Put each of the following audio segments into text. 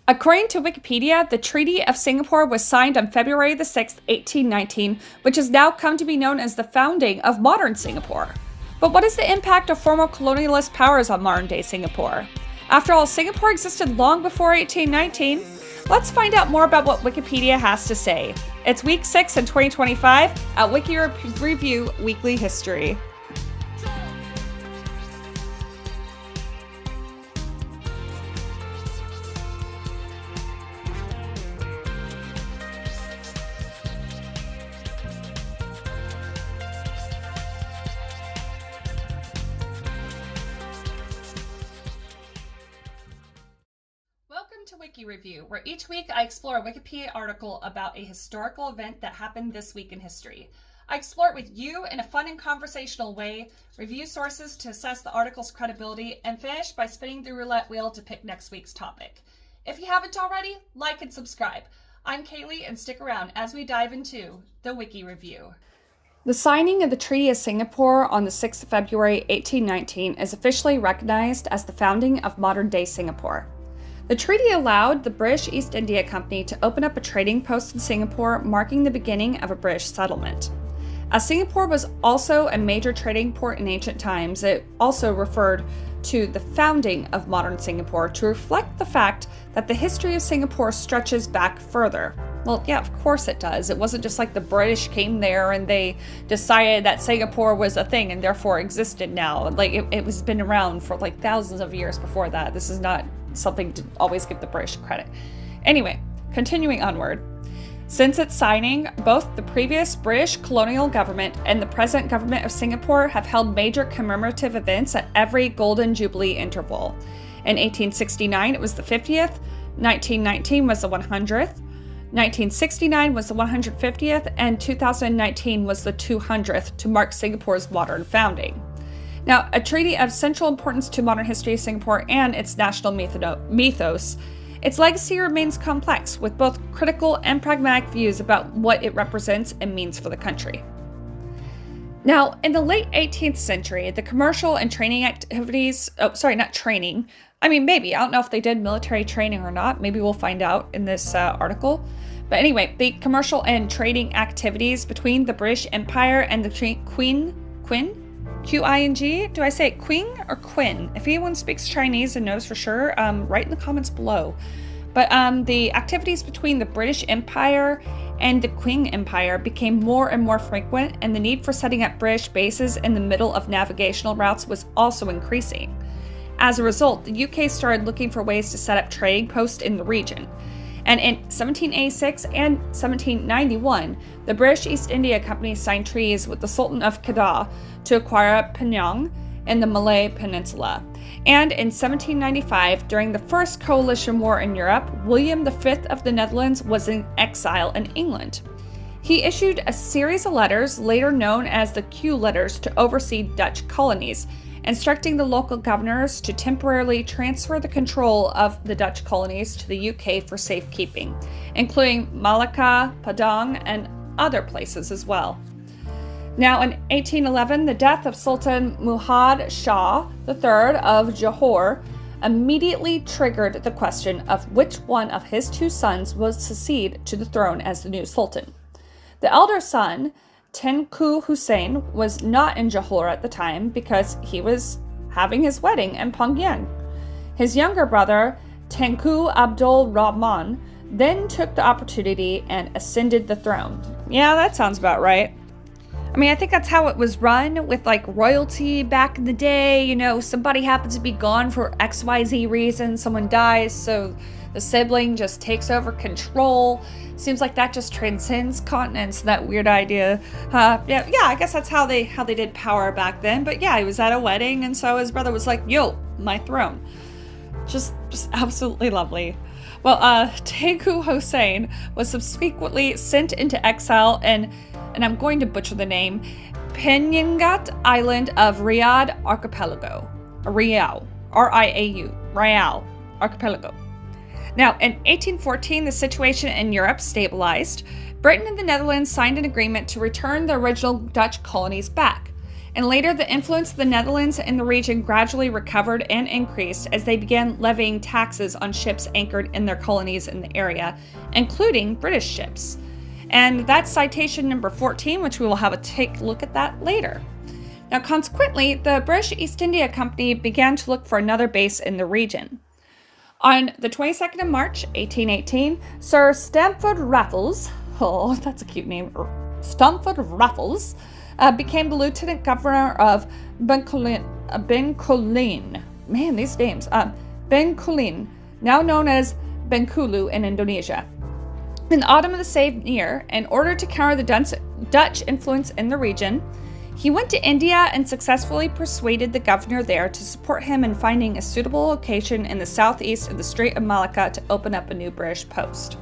According to Wikipedia, the Treaty of Singapore was signed on February the 6th, 1819, which has now come to be known as the founding of modern Singapore. But what is the impact of former colonialist powers on modern-day Singapore? After all, Singapore existed long before 1819. Let's find out more about what Wikipedia has to say. It's week 6 in 2025 at Wiki Review Weekly History. Welcome to Wiki Review, where each week I explore a Wikipedia article about a historical event that happened this week in history. I explore it with you in a fun and conversational way, review sources to assess the article's credibility, and finish by spinning the roulette wheel to pick next week's topic. If you haven't already, like and subscribe. I'm Kaylee, and stick around as we dive into the Wiki Review. The signing of the Treaty of Singapore on the 6th of February 1819 is officially recognized as the founding of modern-day Singapore. The treaty allowed the British East India Company to open up a trading post in Singapore, marking the beginning of a British settlement. As Singapore was also a major trading port in ancient times, it also referred to the founding of modern Singapore to reflect the fact that the history of Singapore stretches back further. Well, yeah, of course it does. It wasn't just like the British came there and they decided that Singapore was a thing and therefore existed now. Like, it was been around for like thousands of years before that. This is not something to always give the British credit. Anyway, continuing onward. Since its signing, both the previous British colonial government and the present government of Singapore have held major commemorative events at every Golden Jubilee interval. In 1869, it was the 50th, 1919 was the 100th, 1969 was the 150th, and 2019 was the 200th to mark Singapore's modern founding. Now, a treaty of central importance to modern history of Singapore and its national mythos, its legacy remains complex, with both critical and pragmatic views about what it represents and means for the country. Now, in the late 18th century, the commercial and training activities, maybe, I don't know if they did military training or not, maybe we'll find out in this article. But anyway, the commercial and trading activities between the British Empire and the Qing? Do I say it Queen or Quinn? If anyone speaks Chinese and knows for sure, write in the comments below. But the activities between the British Empire and the Qing Empire became more and more frequent, and the need for setting up British bases in the middle of navigational routes was also increasing. As a result, the UK started looking for ways to set up trading posts in the region. And in 1786 and 1791, the British East India Company signed treaties with the Sultan of Kedah to acquire Penang in the Malay Peninsula. And in 1795, during the First Coalition War in Europe, William V of the Netherlands was in exile in England. He issued a series of letters, later known as the Q letters, to oversee Dutch colonies, instructing the local governors to temporarily transfer the control of the Dutch colonies to the UK for safekeeping, including Malacca, Padang, and other places as well. Now, in 1811, the death of Sultan Muhammad Shah III of Johor immediately triggered the question of which one of his two sons would succeed to the throne as the new sultan. The elder son, Tengku Hussein, was not in Johor at the time because he was having his wedding in Pyongyang. His younger brother, Tengku Abdul Rahman, then took the opportunity and ascended the throne. Yeah, that sounds about right. I think that's how it was run with like royalty back in the day. You know, somebody happens to be gone for XYZ reason, someone dies, so the sibling just takes over control. Seems like that just transcends continents, that weird idea. Yeah, I guess that's how they did power back then. But yeah, he was at a wedding, and so his brother was like, yo, my throne. Just absolutely lovely. Well, Tengku Hussein was subsequently sent into exile and I'm going to butcher the name, Penyengat Island of Riyadh Archipelago. Riau. R-I-A-U. Riau Archipelago. Now, in 1814, the situation in Europe stabilized. Britain and the Netherlands signed an agreement to return the original Dutch colonies back. And later, the influence of the Netherlands in the region gradually recovered and increased as they began levying taxes on ships anchored in their colonies in the area, including British ships. And that's citation number 14, which we will have a take look at that later. Now, consequently, the British East India Company began to look for another base in the region. On the 22nd of March, 1818, Sir Stamford Raffles, oh, that's a cute name, Stamford Raffles, became the lieutenant governor of Bencoolen. Man, these names. Bencoolen, now known as Bengkulu in Indonesia. In the autumn of the same year, in order to counter the Dutch influence in the region, he went to India and successfully persuaded the governor there to support him in finding a suitable location in the southeast of the Strait of Malacca to open up a new British post.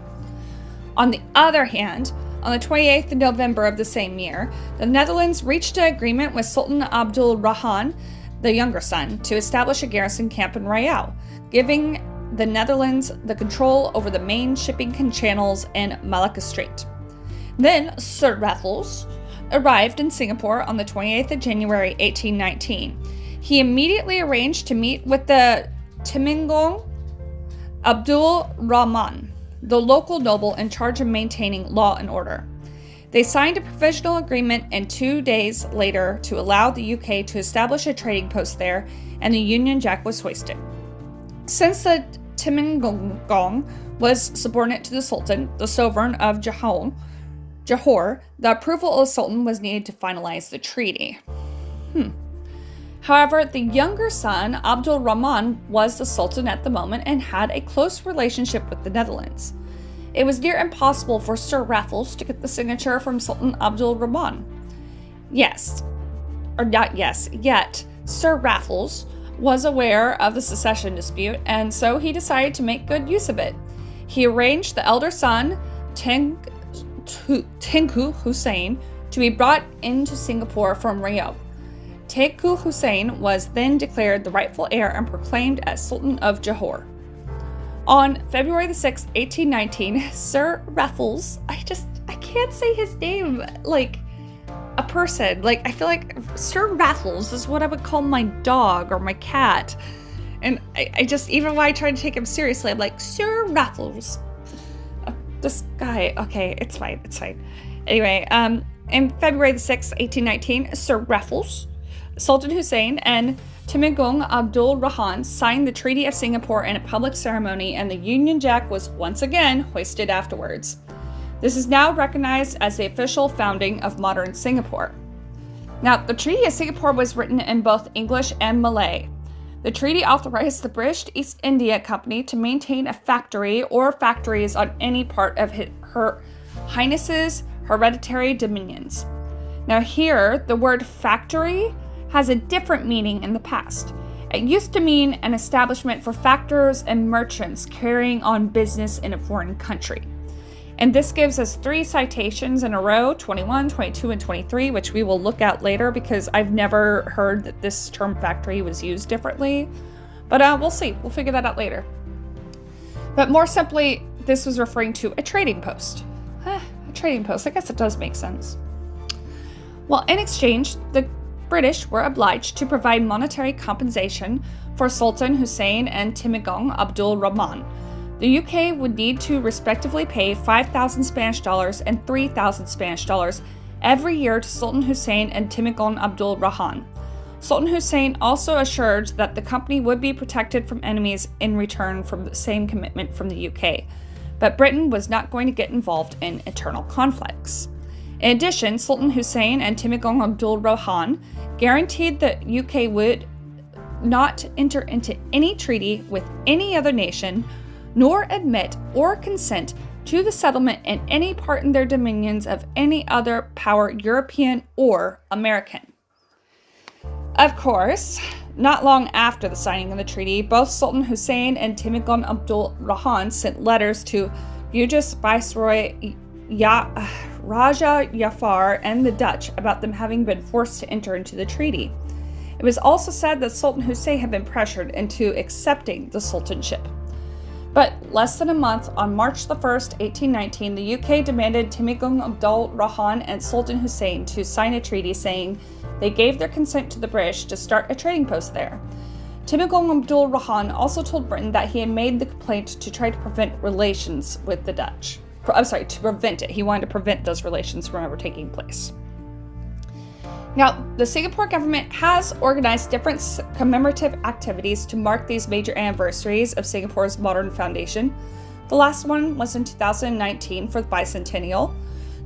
On the other hand, on the 28th of November of the same year, the Netherlands reached an agreement with Sultan Abdul Rahman, the younger son, to establish a garrison camp in Riau, giving the Netherlands the control over the main shipping channels in Malacca Strait. Then Sir Raffles arrived in Singapore on the 28th of January 1819. He immediately arranged to meet with the Temenggung Abdul Rahman, the local noble in charge of maintaining law and order. They signed a provisional agreement and 2 days later to allow the UK to establish a trading post there, and the Union Jack was hoisted. Since the Temenggung was subordinate to the Sultan, the sovereign of Johor, the approval of the Sultan was needed to finalize the treaty. However, the younger son, Abdul Rahman, was the Sultan at the moment and had a close relationship with the Netherlands. It was near impossible for Sir Raffles to get the signature from Sultan Abdul Rahman. Yet Sir Raffles was aware of the succession dispute, and so he decided to make good use of it. He arranged the elder son, Tengku Hussein, to be brought into Singapore from Riau. Tengku Hussein was then declared the rightful heir and proclaimed as Sultan of Johor. On February the 6th, 1819, Sir Raffles, I can't say his name like a person. Like, I feel like Sir Raffles is what I would call my dog or my cat. And I just, even when I try to take him seriously, I'm like, Sir Raffles. This guy, okay, it's fine. Anyway, in February the 6th, 1819, Sir Raffles, Sultan Hussein, and Temenggung Abdul Rahman signed the Treaty of Singapore in a public ceremony, and the Union Jack was once again hoisted afterwards. This is now recognized as the official founding of modern Singapore. Now, the Treaty of Singapore was written in both English and Malay. The treaty authorized the British East India Company to maintain a factory or factories on any part of Her Highness's hereditary dominions. Now here, the word factory has a different meaning in the past. It used to mean an establishment for factors and merchants carrying on business in a foreign country. And this gives us 3 citations in a row, 21, 22, and 23, which we will look at later because I've never heard that this term factory was used differently. But we'll see. We'll figure that out later. But more simply, this was referring to a trading post. A trading post. I guess it does make sense. Well, in exchange, the British were obliged to provide monetary compensation for Sultan Hussein and Temenggung Abdul Rahman. The UK would need to respectively pay 5,000 Spanish dollars and 3,000 Spanish dollars every year to Sultan Hussein and Temenggung Abdul Rahman. Sultan Hussein also assured that the company would be protected from enemies in return for the same commitment from the UK, but Britain was not going to get involved in internal conflicts. In addition, Sultan Hussein and Temenggung Abdul Rahman guaranteed that UK would not enter into any treaty with any other nation, nor admit or consent to the settlement in any part in their dominions of any other power, European or American. Of course, not long after the signing of the treaty, both Sultan Hussein and Temenggung Abdul Rahman sent letters to Bugis Viceroy Raja Jafar and the Dutch about them having been forced to enter into the treaty. It was also said that Sultan Hussein had been pressured into accepting the sultanship. But less than a month, on March the 1st, 1819, the UK demanded Temenggung Abdul Rahman and Sultan Hussein to sign a treaty saying, they gave their consent to the British to start a trading post there. Temugung Abdul Rahman also told Britain that he had made the complaint to try to prevent relations with the Dutch. To prevent it. He wanted to prevent those relations from ever taking place. Now, the Singapore government has organized different commemorative activities to mark these major anniversaries of Singapore's modern foundation. The last one was in 2019 for the bicentennial.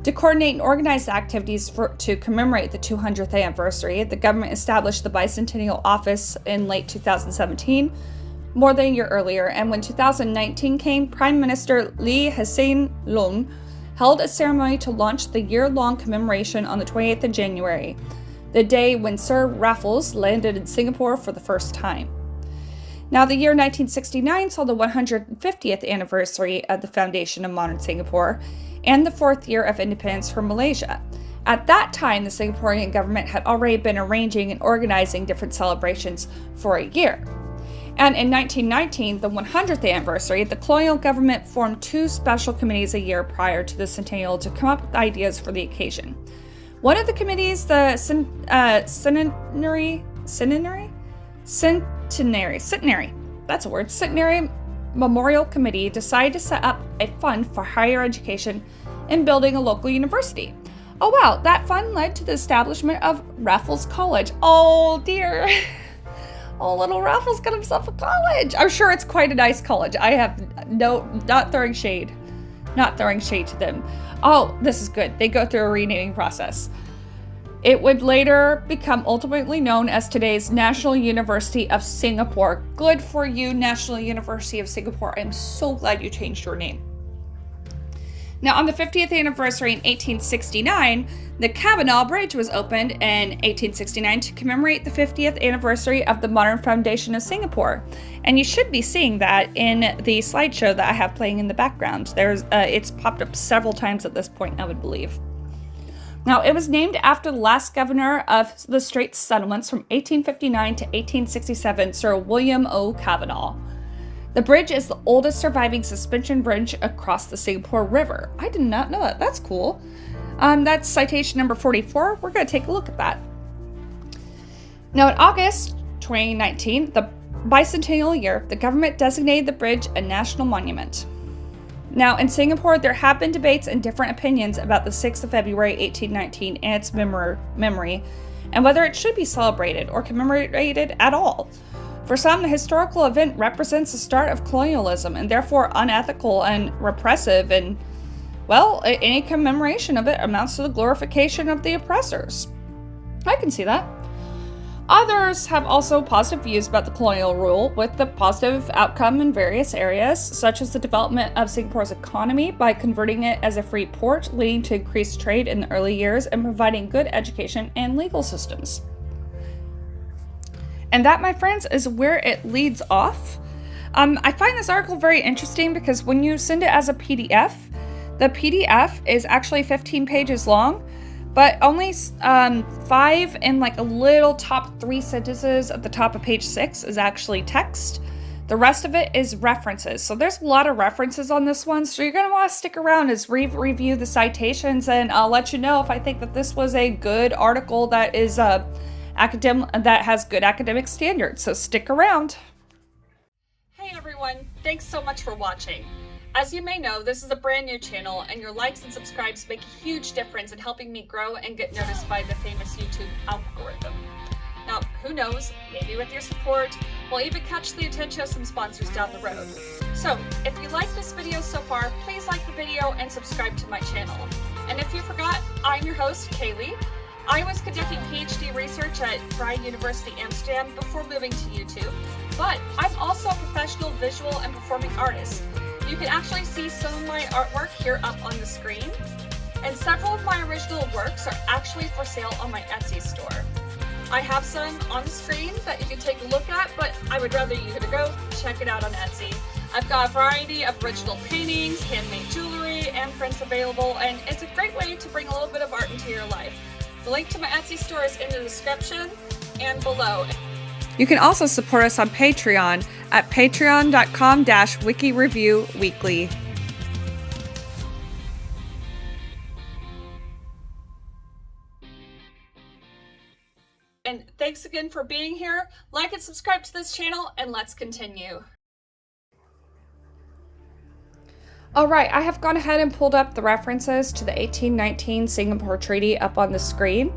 To coordinate and organize the activities to commemorate the 200th anniversary, the government established the Bicentennial Office in late 2017, more than a year earlier, and when 2019 came, Prime Minister Hussein held a ceremony to launch the year-long commemoration on the 28th of January, the day when Sir Raffles landed in Singapore for the first time. Now, the year 1969 saw the 150th anniversary of the foundation of modern Singapore, and the 4th year of independence from Malaysia. At that time, the Singaporean government had already been arranging and organizing different celebrations for a year. And in 1919, the 100th anniversary, the colonial government formed 2 special committees a year prior to the centennial to come up with ideas for the occasion. One of the committees, the Centenary Memorial Committee, decided to set up a fund for higher education and building a local university. Oh wow, that fund led to the establishment of Raffles College. Oh dear. Oh, little Raffles got himself a college. I'm sure it's quite a nice college. I have not throwing shade to them. Oh, this is good. They go through a renaming process. It would later become ultimately known as today's National University of Singapore. Good for you, National University of Singapore. I'm so glad you changed your name. Now, on the 50th anniversary in 1869, the Cavenagh Bridge was opened in 1869 to commemorate the 50th anniversary of the modern foundation of Singapore. And you should be seeing that in the slideshow that I have playing in the background. It's popped up several times at this point, I would believe. Now, it was named after the last governor of the Straits Settlements from 1859 to 1867, Sir William O. Cavenagh. The bridge is the oldest surviving suspension bridge across the Singapore River. I did not know that. That's cool. That's citation number 44. We're going to take a look at that. Now, in August 2019, the bicentennial year, the government designated the bridge a national monument. Now, in Singapore, there have been debates and different opinions about the 6th of February 1819 and its memory, and whether it should be celebrated or commemorated at all. For some, the historical event represents the start of colonialism and therefore unethical and repressive, and, well, any commemoration of it amounts to the glorification of the oppressors. I can see that. Others have also positive views about the colonial rule, with the positive outcome in various areas, such as the development of Singapore's economy by converting it as a free port, leading to increased trade in the early years and providing good education and legal systems. And that, my friends, is where it leads off. I find this article very interesting because when you send it as a PDF, the PDF is actually 15 pages long, but only 5 and like a little top 3 sentences at the top of page 6 is actually text. The rest of it is references. So there's a lot of references on this one, so you're going to want to stick around as review the citations, and I'll let you know if I think that this was a good article that is that has good academic standards, so stick around. Hey everyone, thanks so much for watching. As you may know, this is a brand new channel, and your likes and subscribes make a huge difference in helping me grow and get noticed by the famous YouTube algorithm. Now, who knows, maybe with your support, we'll even catch the attention of some sponsors down the road. So, if you like this video so far, please like the video and subscribe to my channel. And if you forgot, I'm your host, Kaylee. I was conducting PhD research at Vrije University Amsterdam before moving to YouTube, but I'm also a professional visual and performing artist. You can actually see some of my artwork here up on the screen, and several of my original works are actually for sale on my Etsy store. I have some on the screen that you can take a look at, but I would rather you to go check it out on Etsy. I've got a variety of original paintings, handmade jewelry, and prints available, and it's a great way to bring a little bit of art into your life. The link to my Etsy store is in the description and below. You can also support us on Patreon at patreon.com/wikireviewweekly. again for being here. Like and subscribe to this channel, and let's continue. All right, I have gone ahead and pulled up the references to the 1819 Singapore Treaty up on the screen.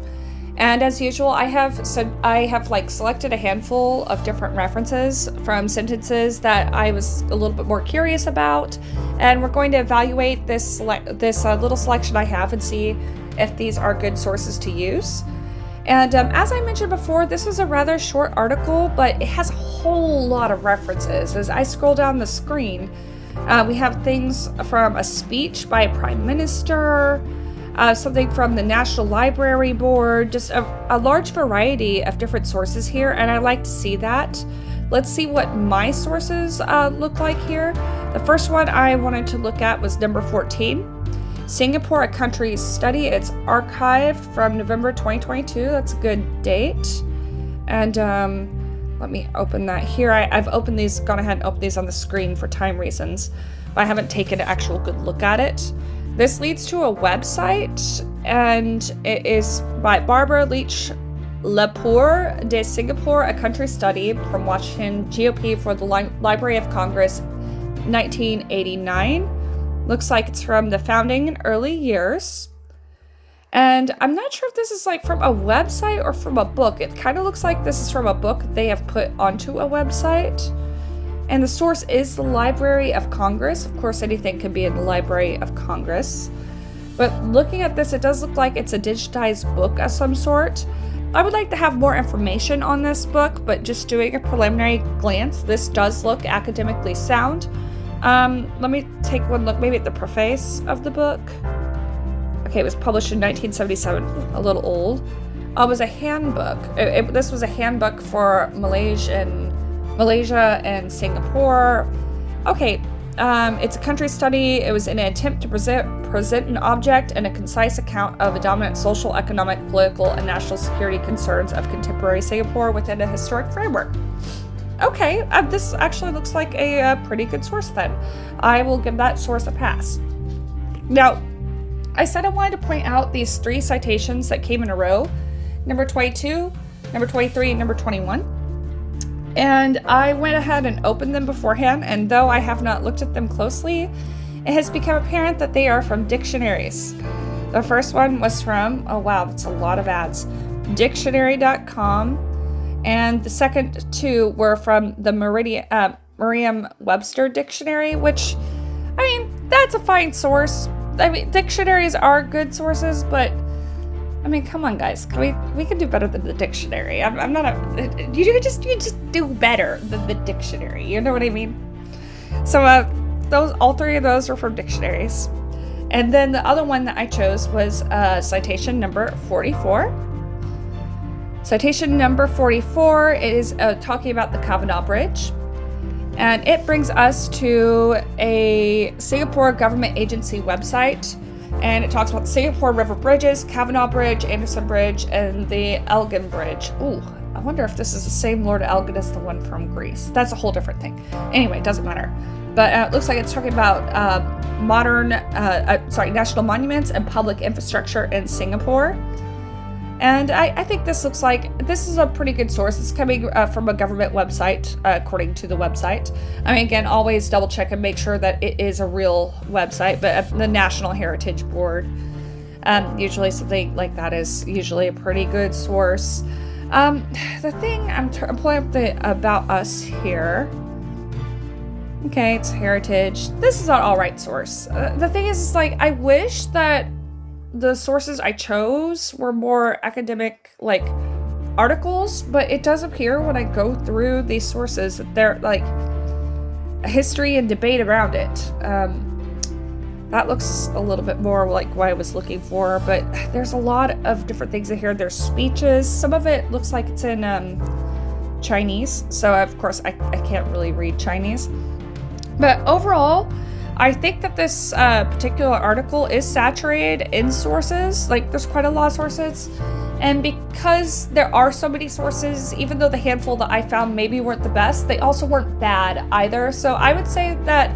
And as usual, I have selected a handful of different references from sentences that I was a little bit more curious about, and we're going to evaluate this little selection I have and see if these are good sources to use. And as I mentioned before, this was a rather short article, but it has a whole lot of references. As I scroll down the screen, we have things from a speech by a prime minister, something from the National Library Board, just a large variety of different sources here, and I like to see that. Let's see what my sources look like here. The first one I wanted to look at was number 14. Singapore, a Country Study. It's archived from November 2022. That's a good date. And let me open that here. I've opened these, gone ahead and opened these on the screen for time reasons, but I haven't taken an actual good look at it. This leads to a website, and it is by Barbara Leach Lepore de Singapore, a Country Study from Washington GOP for the Library of Congress, 1989. Looks like it's from the founding and early years. And I'm not sure if this is like from a website or from a book. It kind of looks like this is from a book they have put onto a website. And the source is the Library of Congress. Of course, anything can be in the Library of Congress. But looking at this, it does look like it's a digitized book of some sort. I would like to have more information on this book, but just doing a preliminary glance, this does look academically sound. Let me take one look maybe at the preface of the book. Okay, it was published in 1977, a little old. It was a handbook. This was a handbook for Malaysia and Singapore. Okay, it's a country study. It was in an attempt to present an object and a concise account of the dominant social, economic, political, and national security concerns of contemporary Singapore within a historic framework. Okay, this actually looks like a pretty good source then. I will give that source a pass. Now, I said I wanted to point out these 3 citations that came in a row. Number 22, number 23, and number 21. And I went ahead and opened them beforehand, and though I have not looked at them closely, it has become apparent that they are from dictionaries. The first one was from, oh wow, that's a lot of ads, dictionary.com, and the second 2 were from the Merriam-Webster dictionary, which, I mean, that's a fine source. I mean, dictionaries are good sources, but I mean, come on, guys. We can do better than the dictionary. I'm not a. You just do better than the dictionary. You know what I mean? So all 3 of those are from dictionaries, and then the other one that I chose was citation number 44. Citation number 44 is talking about the Kavanaugh Bridge, and it brings us to a Singapore government agency website. And it talks about the Singapore River Bridges, Kavanaugh Bridge, Anderson Bridge, and the Elgin Bridge. Ooh, I wonder if this is the same Lord Elgin as the one from Greece. That's a whole different thing. Anyway, it doesn't matter. But it looks like it's talking about national monuments and public infrastructure in Singapore. And I think this looks like this is a pretty good source. It's coming from a government website, according to the website. I mean, again, always double check and make sure that it is a real website, but the National Heritage Board. Usually something like that is usually a pretty good source. The thing, I'm pulling up the About Us here. Okay, it's Heritage. This is an alright source. The thing is, like, I wish that the sources I chose were more academic, like, articles, but it does appear when I go through these sources that they're, like, a history and debate around it. That looks a little bit more like what I was looking for, but there's a lot of different things in here. There's speeches. Some of it looks like it's in Chinese, so of course I can't really read Chinese. But overall, I think that this particular article is saturated in sources. Like, there's quite a lot of sources. And because there are so many sources, even though the handful that I found maybe weren't the best, they also weren't bad either. So I would say that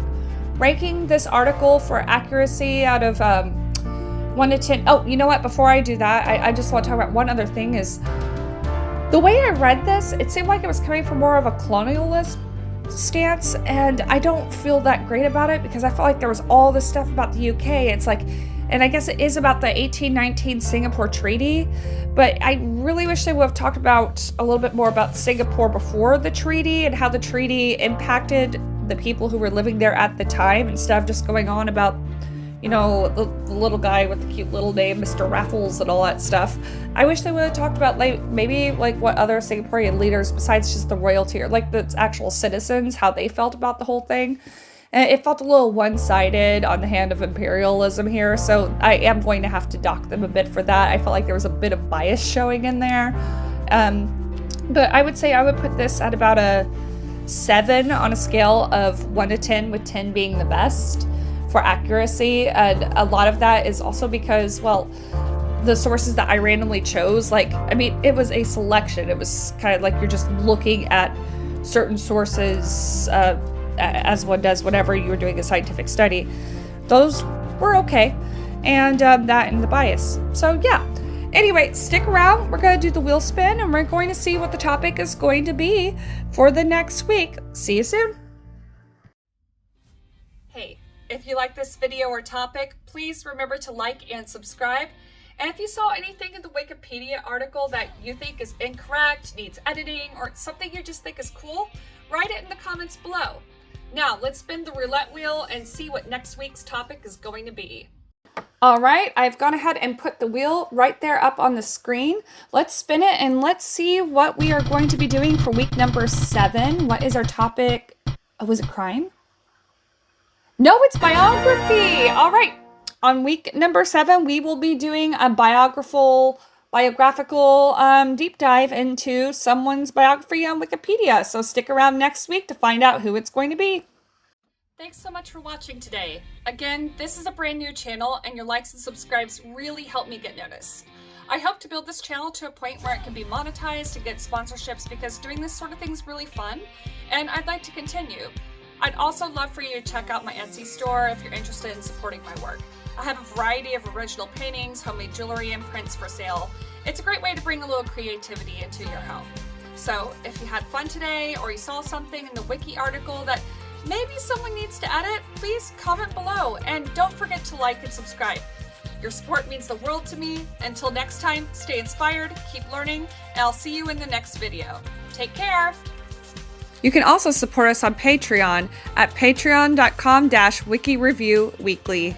ranking this article for accuracy out of 1 to 10. Oh, you know what? Before I do that, I just want to talk about one other thing is The way I read this, it seemed like it was coming from more of a colonialist stance, and I don't feel that great about it because I felt like there was all this stuff about the UK. It's like, and I guess it is about the 1819 Singapore Treaty, but I really wish they would have talked about a little bit more about Singapore before the treaty and how the treaty impacted the people who were living there at the time, instead of just going on about, you know, the little guy with the cute little name, Mr. Raffles, and all that stuff. I wish they would have talked about, like, maybe like what other Singaporean leaders besides just the royalty, or like the actual citizens, how they felt about the whole thing. And it felt a little one-sided on the hand of imperialism here, so I am going to have to dock them a bit for that. I felt like there was a bit of bias showing in there. But I would say I would put this at about a 7 on a scale of 1 to 10, with 10 being the best for accuracy. And a lot of that is also because, well, the sources that I randomly chose, like, I mean, it was a selection. It was kind of like you're just looking at certain sources, as one does whenever you're doing a scientific study. Those were okay, and that and the bias. So yeah. Anyway, stick around. We're going to do the wheel spin, and we're going to see what the topic is going to be for the next week. See you soon. Hey, if you like this video or topic, please remember to like and subscribe. And if you saw anything in the Wikipedia article that you think is incorrect, needs editing, or something you just think is cool, write it in the comments below. Now, let's spin the roulette wheel and see what next week's topic is going to be. All right, I've gone ahead and put the wheel right there up on the screen. Let's spin it and let's see what we are going to be doing for week number 7. What is our topic? Oh, was it crime? No, it's biography. All right. On week number 7, we will be doing a biographical deep dive into someone's biography on Wikipedia. So stick around next week to find out who it's going to be. Thanks so much for watching today. Again, this is a brand new channel, and your likes and subscribes really help me get noticed. I hope to build this channel to a point where it can be monetized and get sponsorships, because doing this sort of thing is really fun, and I'd like to continue. I'd also love for you to check out my Etsy store if you're interested in supporting my work. I have a variety of original paintings, homemade jewelry, and prints for sale. It's a great way to bring a little creativity into your home. So if you had fun today, or you saw something in the wiki article that maybe someone needs to edit, please comment below, and don't forget to like and subscribe. Your support means the world to me. Until next time, stay inspired, keep learning, and I'll see you in the next video. Take care! You can also support us on Patreon at patreon.com/wikireviewweekly.